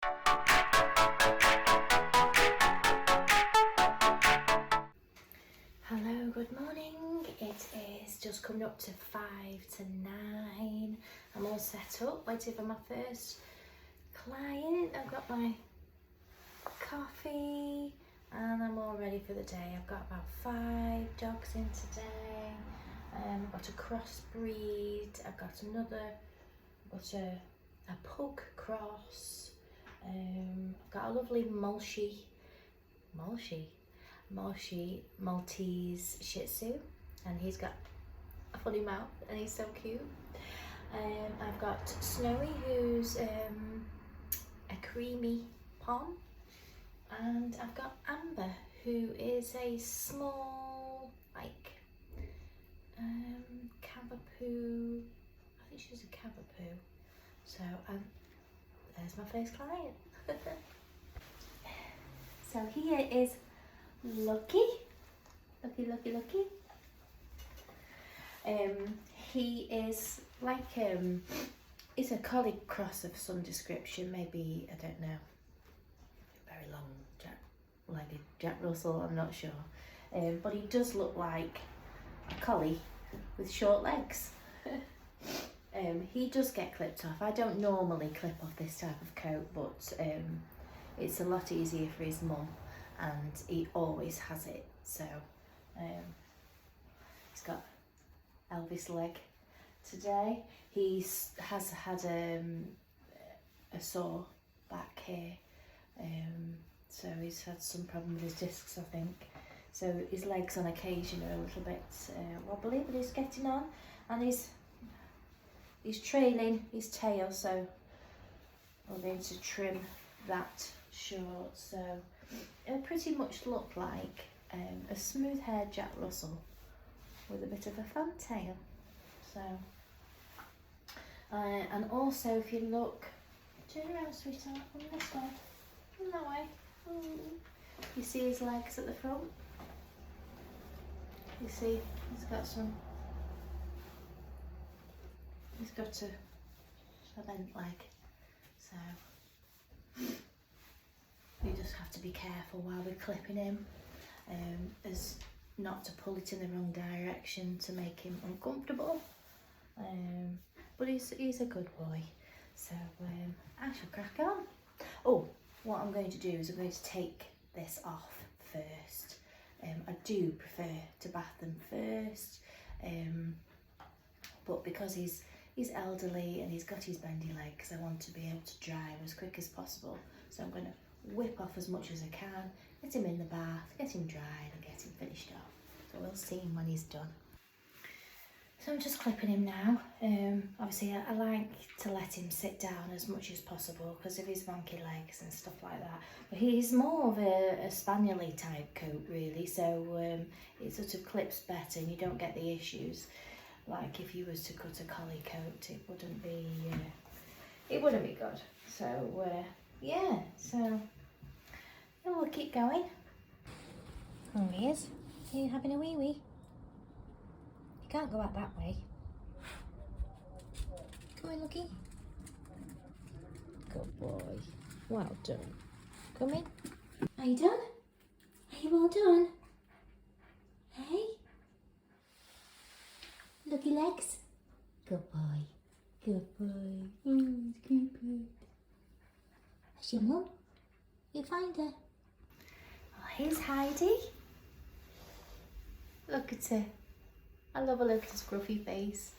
Hello, good morning. It is just coming up to 5 to 9. I'm all set up, waiting for my first client. I've got my coffee and I'm all ready for the day. I've got about 5 dogs in today. I've got a crossbreed. I've got a Pug Cross. I've got a lovely Maltese Shih Tzu, and he's got a funny mouth and he's so cute. I've got Snowy, who's a creamy pom, and I've got Amber, who is a small, like, cavapoo. I think she's a cavapoo. So there's my first client. So here is Lucky. He is like he's a collie cross of some description, maybe, I don't know, very long legged Jack Russell, I'm not sure, but he does look like a collie with short legs. He does get clipped off. I don't normally clip off this type of coat, but it's a lot easier for his mum, and he always has it. So he's got Elvis leg today. He has had a sore back here, so he's had some problem with his discs, I think. So his legs on occasion are a little bit wobbly, but he's getting on, and he's trailing his tail, so we're going to trim that short. So it'll pretty much look like a smooth-haired Jack Russell with a bit of a fun tail. So and also, if you look, turn around, sweetheart, on this one, on that way. Ooh. You see his legs at the front? You see he's got a bent leg, so you just have to be careful while we're clipping him, as not to pull it in the wrong direction to make him uncomfortable. But he's a good boy, so I shall crack on. Oh, what I'm going to do is I'm going to take this off first. I do prefer to bath them first, but because he's elderly and he's got his bendy legs, I want to be able to dry him as quick as possible. So I'm going to whip off as much as I can, get him in the bath, get him dried and get him finished off. So we'll see him when he's done. So I'm just clipping him now. Obviously I like to let him sit down as much as possible because of his wonky legs and stuff like that. But he's more of a spaniel-y type coat really, so it sort of clips better and you don't get the issues like if you was to cut a collie coat. It wouldn't be good. So yeah, so we'll keep going. Oh, he is. Are you having a wee wee? You can't go out that way. Come on, Lucky. Good boy. Well done. Come in. Are you done? Are you all done? Hey? Lucky legs. Good boy. Good boy. Oh, good boy. That's your mum. You find her. Oh, here's Heidi. Look at her. I love a little scruffy face.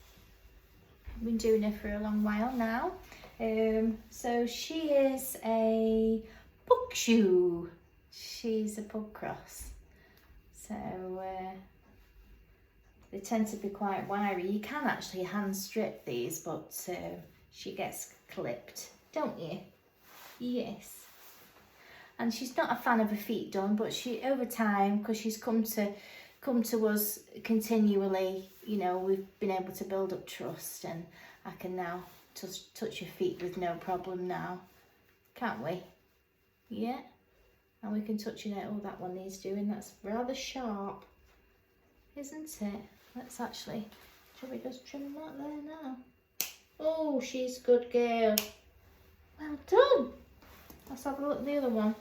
I've been doing her for a long while now. So she is a Pug Shoe. She's a Pug Cross. So they tend to be quite wiry. You can actually hand strip these, but she gets clipped, don't you? Yes. And she's not a fan of her feet done, but she, over time, because she's come to us continually, you know, we've been able to build up trust, and I can now touch your feet with no problem now, can't we? Yeah. And we can touch it. Oh, that one needs doing. That's rather sharp, isn't it? Let's actually, shall we just trim that there now? Oh, she's a good girl. Well done. Let's have a look at the other one.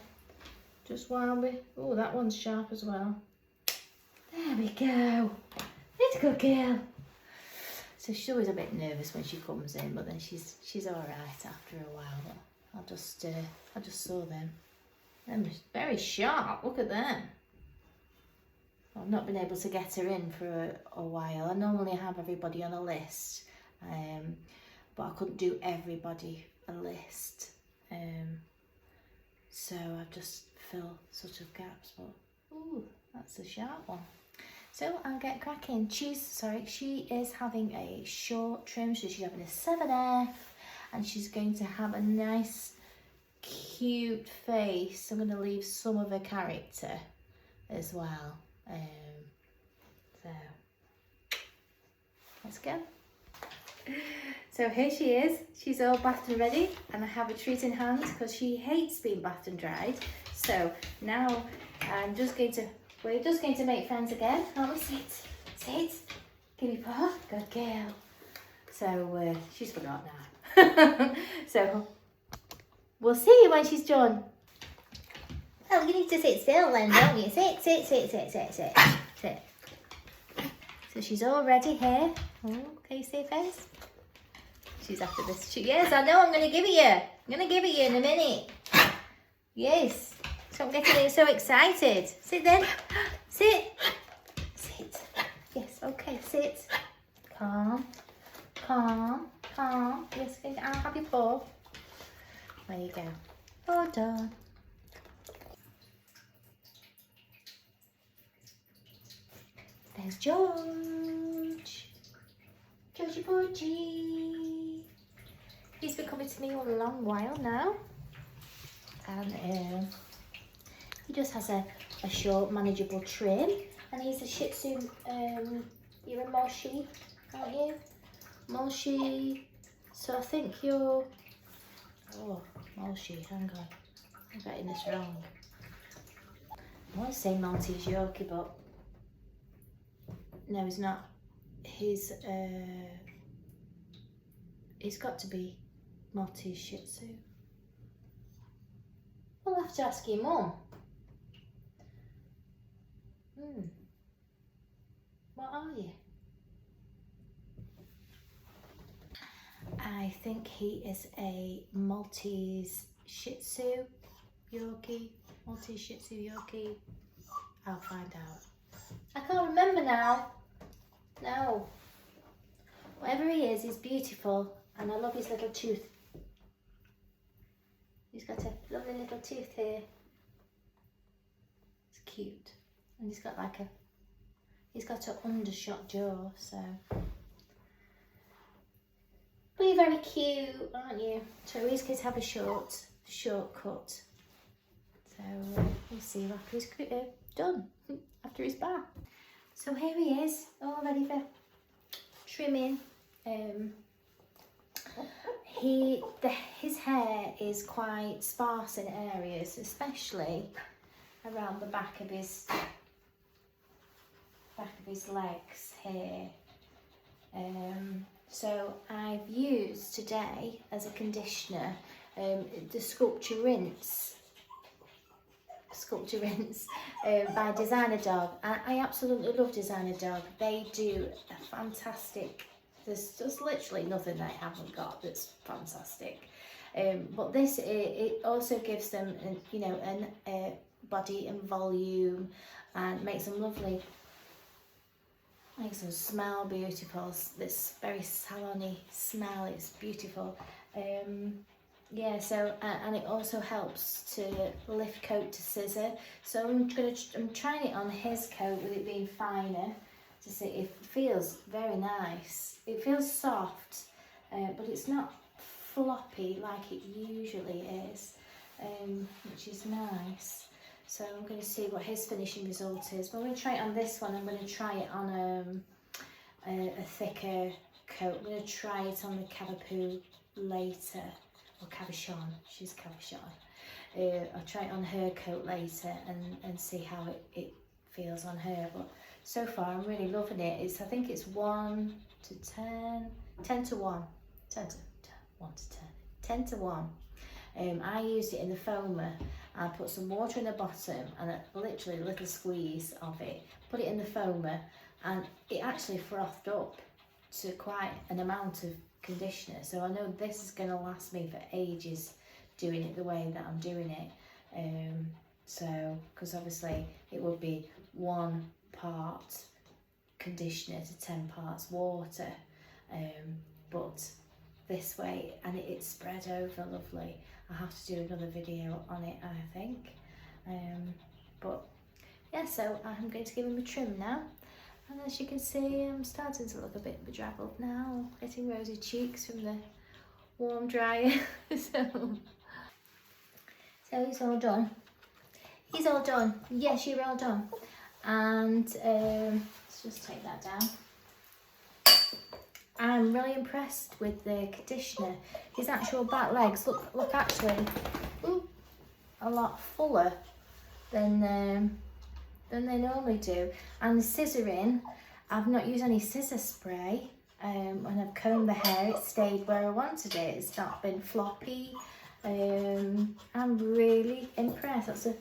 Just while we... Oh, that one's sharp as well. There we go. It's a good girl. So she's always a bit nervous when she comes in, but then she's all right after a while. But I just saw them. They're very sharp. Look at them. I've not been able to get her in for a while. I normally have everybody on a list, but I couldn't do everybody a list. So I just fill sort of gaps. But ooh, that's a sharp one. So I'll get cracking. She is having a short trim, so she's having a 7F, and she's going to have a nice, cute face. I'm going to leave some of her character as well. So let's go. So here she is. She's all bathed and ready, and I have a treat in hand because she hates being bathed and dried. So now we're just going to make friends again. Aren't we? Sit. Give me paw. Good girl. So she's forgot now. So we'll see you when she's done. Oh, you need to sit still then, don't you? Sit. So she's all ready here. Oh, can you see her face? She's after this. Yes, I know, I'm going to give it you. I'm going to give it you in a minute. Yes. So I'm getting so excited. Sit then. Sit. Yes, okay, sit. Calm. Yes, I'll have your paw. There you go. All done. There's George. Georgie Porgy. He's been coming to me all a long while now. And he just has a short, manageable trim. And he's a Shih Tzu. You're a Moshi, aren't you? Moshi. So I think you're... Oh, Moshi, hang on. I'm getting this wrong. I want to say Maltese Yorkie, but... No, he's not. He's got to be Maltese Shih Tzu. I'll have to ask your mum. What are you? I think he is a Maltese Shih Tzu Yorkie. Maltese Shih Tzu Yorkie. I'll find out. I can't remember now. No. Whatever he is, he's beautiful. And I love his little tooth. He's got a lovely little tooth here. It's cute. And he's got like he's got an undershot jaw, so. But you're very cute, aren't you? So his kids have a short cut. So we'll see you after he's done, after his bath. So here he is, all ready for trimming. His hair is quite sparse in areas, especially around the back of his legs here. So I've used today as a conditioner the Sculpture Rinse by DezynaDog. I absolutely love DezynaDog. They do a fantastic, there's just literally nothing they haven't got that's fantastic. But this, it also gives them, a body and volume, and makes them lovely, makes them smell beautiful. This very salon-y smell, it's beautiful. Yeah, so and it also helps to lift coat to scissor. So I'm trying it on his coat with it being finer to see. It feels very nice. It feels soft, but it's not floppy like it usually is, which is nice. So I'm going to see what his finishing result is. But I'm going to try it on this one. I'm going to try it on a thicker coat. I'm going to try it on the Cavapoo later. Or Cabochon, she's Cabochon. I'll try it on her coat later and see how it feels on her. But so far I'm really loving it. I think it's 1 to 10, 10 to 1, 10 to 1. I used it in the foamer. I put some water in the bottom and literally a little squeeze of it, put it in the foamer, and it actually frothed up to quite an amount of conditioner. So I know this is going to last me for ages doing it the way that I'm doing it. So, because obviously it would be 1 part conditioner to 10 parts water, but this way, and it's spread over lovely. I have to do another video on it, I think. But yeah, so I'm going to give him a trim now. And as you can see, I'm starting to look a bit bedraggled now, getting rosy cheeks from the warm dryer. So he's all done. He's all done. Yes, you're all done. And let's just take that down. I'm really impressed with the conditioner. His actual back legs look actually a lot fuller than they normally do. And the scissoring, I've not used any scissor spray. When I've combed the hair, it stayed where I wanted it. It's not been floppy. I'm really impressed. That's the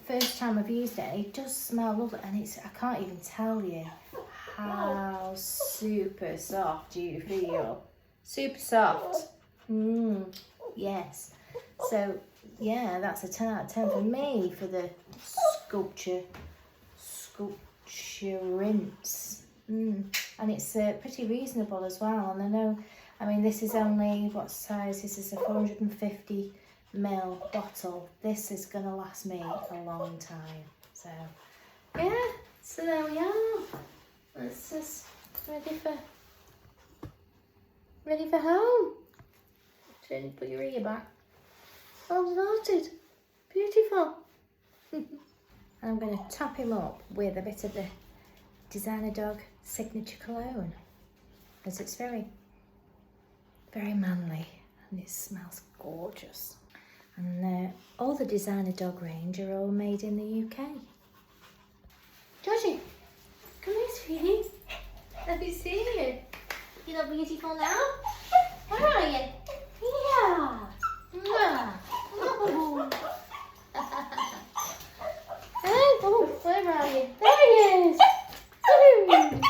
first time I've used it. It does smell lovely, and I can't even tell you how super soft you feel. Super soft. Yes. So yeah, that's a 10 out of 10 for me for the sculpture rinse. And it's pretty reasonable as well. And I know, I mean, this is only, what size? This is a 450 ml bottle. This is gonna last me a long time. So yeah, so there we are. It's just ready for home. Turn and put your ear back. All sorted. Beautiful. I'm going to top him up with a bit of the DezynaDog signature cologne, because it's very, very manly and it smells gorgeous. And all the DezynaDog range are all made in the UK. Georgie, come here, sweetie. Let me see you. You look beautiful now. Where are you? Yeah. Oh. Oh, where are you? There he is. Woo.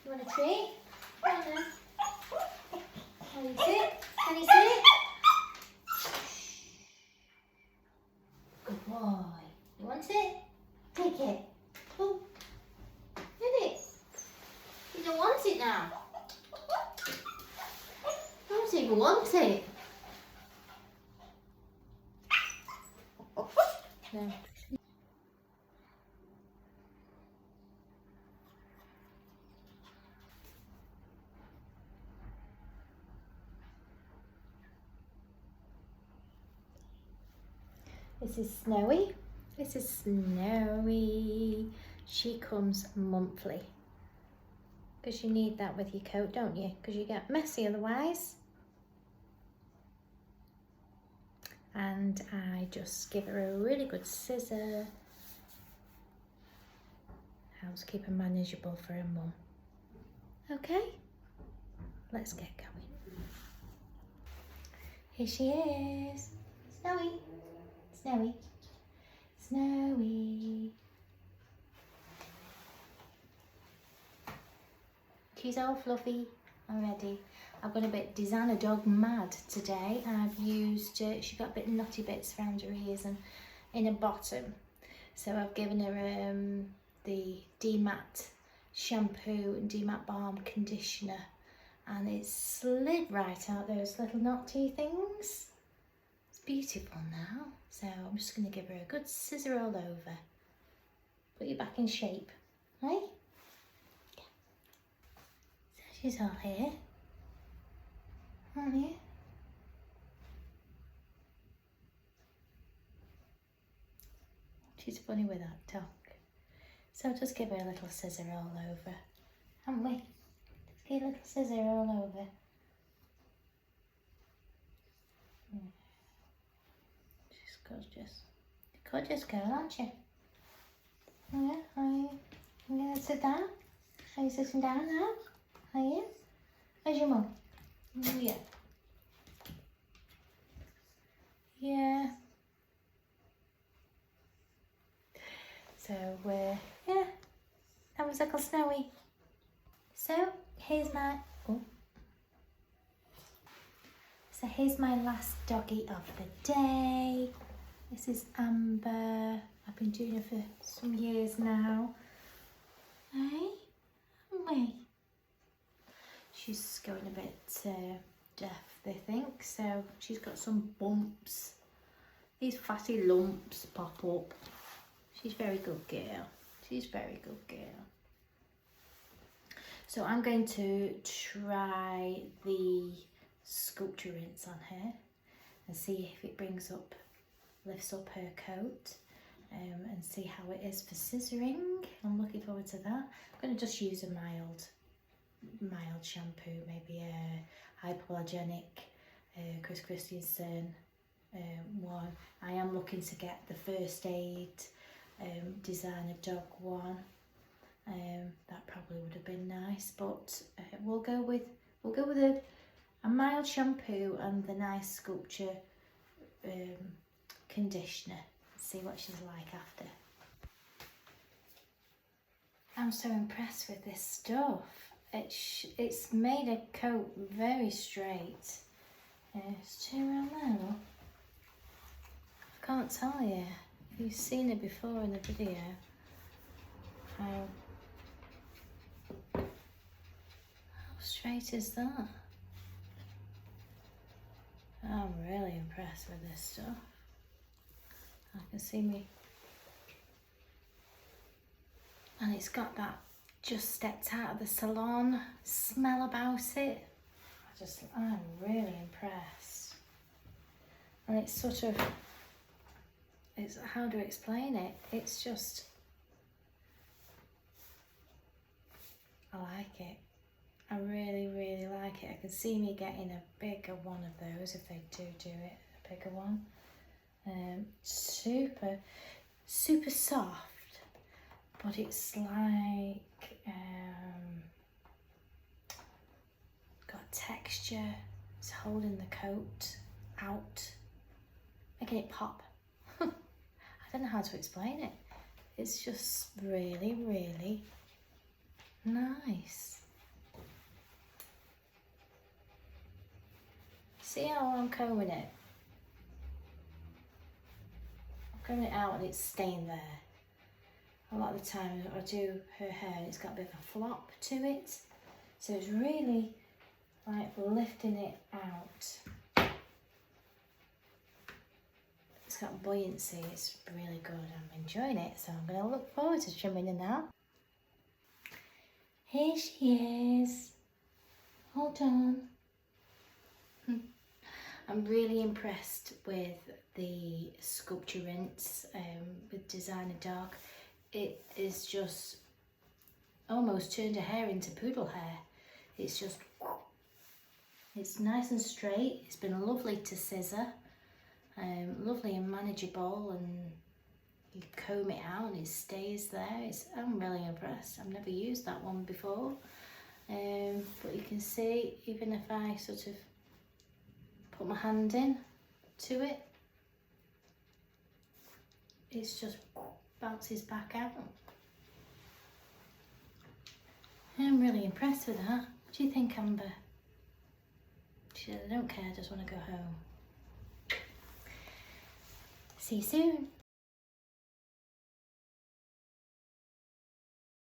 Want a treat? Come on then. Can you sit? Can you sit? Good boy. You want it? Take it. Oh. Get it. You don't want it now. You don't even want it. No. This is Snowy. This is Snowy. She comes monthly. Because you need that with your coat, don't you? Because you get messy otherwise. And I just give her a really good scissor. Helps keep her manageable for her mum. Okay, let's get going. Here she is. Snowy, Snowy, Snowy. She's all fluffy already. I've got a bit DezynaDog mad today. I've used, she got a bit knotty bits around her ears and in her bottom. So I've given her the D-Matte shampoo and D-Matte balm conditioner, and it's slid right out those little knotty things. It's beautiful now. So I'm just going to give her a good scissor all over. Put you back in shape, right? Yeah. So she's all here. Aren't you? She's funny with that tongue. So I'll just give her a little scissor all over, haven't we? Just give a little scissor all over. She's gorgeous. Gorgeous girl, aren't you? Yeah, are you? You gonna sit down? Are you sitting down now? Are you? Where's your mum? Oh, yeah. Yeah. So yeah, that was Uncle Snowy. So here's my here's my last doggy of the day. This is Amber. I've been doing her for some years now. Hey, wait. She's going a bit deaf, they think. So she's got some bumps. These fatty lumps pop up. She's a very good girl. She's a very good girl. So I'm going to try the sculpture rinse on her and see if it lifts up her coat, and see how it is for scissoring. I'm looking forward to that. I'm going to just use a mild shampoo, maybe a hypoallergenic Chris Christensen one. I am looking to get the first aid DezynaDog one. That probably would have been nice, but we'll go with a mild shampoo and the nice sculpture conditioner. See what she's like after. I'm so impressed with this stuff. It's made a coat very straight. It's too around there, look. I can't tell you. You've seen it before in the video. How straight is that? I'm really impressed with this stuff. I can see me. And it's got that just stepped out of the salon smell about it. I'm really impressed. And it's sort of, how do I explain it? It's just, I like it. I really, really like it. I can see me getting a bigger one of those if they do it, a bigger one. Super, super soft, but it's like, got texture. It's holding the coat out, making it pop. I don't know how to explain it. It's just really, really nice. See how I'm combing it? I'm combing it out and it's staying there. A lot of the time I do her hair and it's got a bit of a flop to it. So it's really like lifting it out. It's got buoyancy, it's really good. I'm enjoying it, so I'm going to look forward to trimming her now. Here she is. Hold on. I'm really impressed with the sculpture rinse with DezynaDog. It is just almost turned her hair into poodle hair. It's just, it's nice and straight. It's been lovely to scissor, lovely and manageable, and you comb it out and it stays there. I'm really impressed. I've never used that one before. But you can see, even if I sort of put my hand in to it, it's just bounces back out. I'm really impressed with that. What do you think, Amber? She said, I don't care, I just want to go home. See you soon.